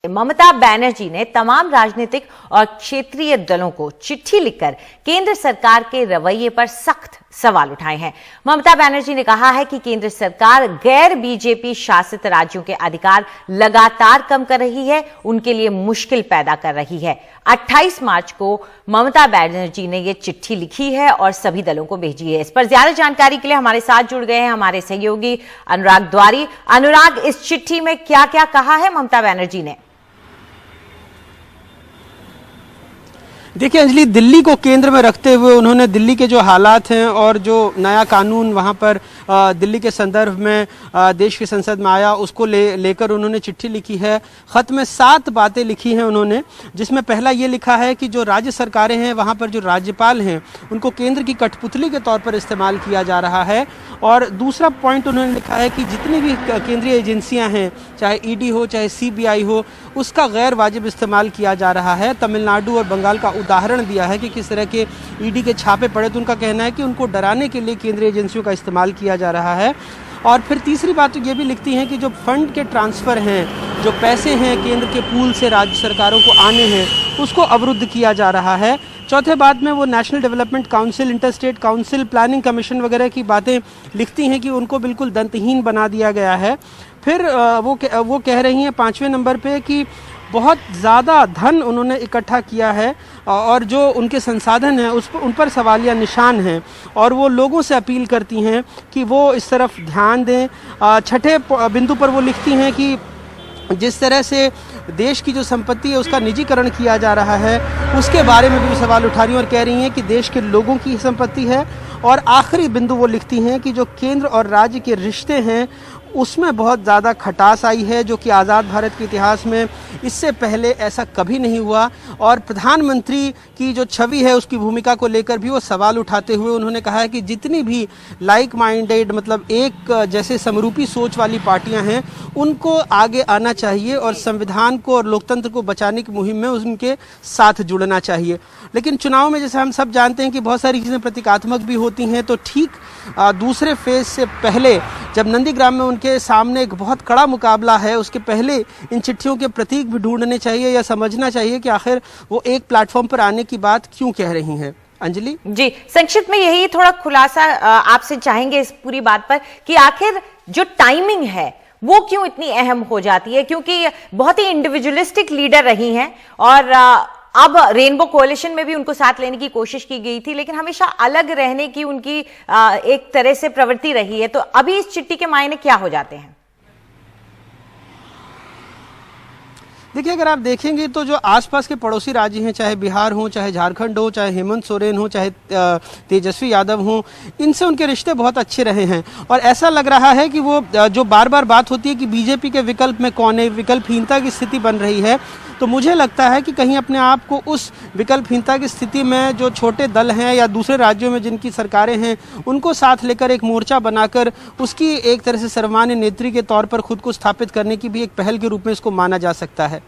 ममता बनर्जी ने तमाम राजनीतिक और क्षेत्रीय दलों को चिट्ठी लिखकर केंद्र सरकार के रवैये पर सख्त सवाल उठाए हैं। ममता बनर्जी ने कहा है कि केंद्र सरकार गैर बीजेपी शासित राज्यों के अधिकार लगातार कम कर रही है, उनके लिए मुश्किल पैदा कर रही है। 28 मार्च को ममता बनर्जी ने यह चिट्ठी लिखी है और सभी दलों को भेजी है। इस पर ज्यादा जानकारी के लिए हमारे साथ जुड़ गए हैं हमारे सहयोगी अनुराग द्वारी। अनुराग, इस चिट्ठी में क्या क्या कहा है ममता बनर्जी ने? देखिए अंजलि, दिल्ली को केंद्र में रखते हुए उन्होंने दिल्ली के जो हालात हैं और जो नया कानून वहां पर दिल्ली के संदर्भ में देश की संसद में आया उसको लेकर उन्होंने चिट्ठी लिखी है। खत में 7 बातें लिखी हैं उन्होंने, जिसमें पहला ये लिखा है कि जो राज्य सरकारें हैं वहां पर जो राज्यपाल हैं उनको केंद्र की कठपुतली के तौर पर इस्तेमाल किया जा रहा है। और दूसरा पॉइंट उन्होंने लिखा है कि जितनी भी केंद्रीय एजेंसियां हैं, चाहे ईडी हो चाहे सीबीआई हो, उसका गैर वाजिब इस्तेमाल किया जा रहा है। तमिलनाडु और बंगाल का उदाहरण दिया है कि किस तरह के ईडी के छापे पड़े, तो उनका कहना है कि उनको डराने के लिए केंद्रीय एजेंसियों का इस्तेमाल किया जा रहा है। और फिर तीसरी बात तो ये भी लिखती हैं कि जो फंड के ट्रांसफ़र हैं, जो पैसे हैं केंद्र के पूल से राज्य सरकारों को आने हैं, उसको अवरुद्ध किया जा रहा है। चौथे बात में वो national development council, inter state council, planning commission वगैरह की बातें लिखती हैं कि उनको बिल्कुल दंतहीन बना दिया गया है। फिर वो कह रही हैं 5वें नंबर पे कि बहुत ज़्यादा धन उन्होंने इकट्ठा किया है और जो उनके संसाधन हैं उन पर सवालिया निशान हैं, और वो लोगों से अपील करती हैं कि वो इस तरफ ध्यान दें। छठे बिंदु पर वो लिखती हैं कि जिस तरह से देश की जो संपत्ति है उसका निजीकरण किया जा रहा है, उसके बारे में भी सवाल उठा रही हैं और कह रही हैं कि देश के लोगों की संपत्ति है। और आखिरी बिंदु वो लिखती हैं कि जो केंद्र और राज्य के रिश्ते हैं उसमें बहुत ज़्यादा खटास आई है, जो कि आज़ाद भारत के इतिहास में इससे पहले ऐसा कभी नहीं हुआ। और प्रधानमंत्री की जो छवि है उसकी भूमिका को लेकर भी वो सवाल उठाते हुए उन्होंने कहा है कि जितनी भी लाइक माइंडेड, मतलब एक जैसे समरूपी सोच वाली पार्टियां हैं, उनको आगे आना चाहिए और संविधान को और लोकतंत्र को बचाने की मुहिम में उनके साथ जुड़ना चाहिए। लेकिन चुनाव में जैसे हम सब जानते हैं कि बहुत सारी चीज़ें प्रतीकात्मक भी होती हैं, तो ठीक दूसरे फेज से पहले जब नंदीग्राम में उनके सामने एक बहुत कड़ा मुकाबला है, उसके पहले इन चिट्ठियों के प्रतीक भी ढूंढने चाहिए या समझना चाहिए कि आखिर वो एक प्लेटफॉर्म पर आने की बात क्यों कह रही हैं। अंजलि जी, संक्षिप्त में यही थोड़ा खुलासा आपसे चाहेंगे इस पूरी बात पर कि आखिर जो टाइमिंग है वो क्यों इतनी अहम हो जाती है, क्योंकि बहुत ही इंडिविजुअलिस्टिक लीडर रही हैं और अब रेनबो कोalition में भी उनको साथ लेने की कोशिश की गई थी, लेकिन हमेशा अलग रहने की उनकी एक तरह से प्रवृत्ति रही है। तो अभी इस चिट्ठी के मायने क्या हो जाते हैं? देखिए, अगर आप देखेंगे तो जो आसपास के पड़ोसी राज्य हैं, चाहे बिहार हो, चाहे झारखंड हो, चाहे हेमंत सोरेन हो, चाहे तेजस्वी यादव हो, इनसे उनके रिश्ते बहुत अच्छे रहे हैं। और ऐसा लग रहा है कि वो जो बार बार बात होती है कि बीजेपी के विकल्प में कौन है, विकल्पहीनता की स्थिति बन रही है, तो मुझे लगता है कि कहीं अपने आप को उस विकल्पहीनता की स्थिति में जो छोटे दल हैं या दूसरे राज्यों में जिनकी सरकारें हैं उनको साथ लेकर एक मोर्चा बनाकर उसकी एक तरह से सर्वमान्य नेत्री के तौर पर खुद को स्थापित करने की भी एक पहल के रूप में इसको माना जा सकता है।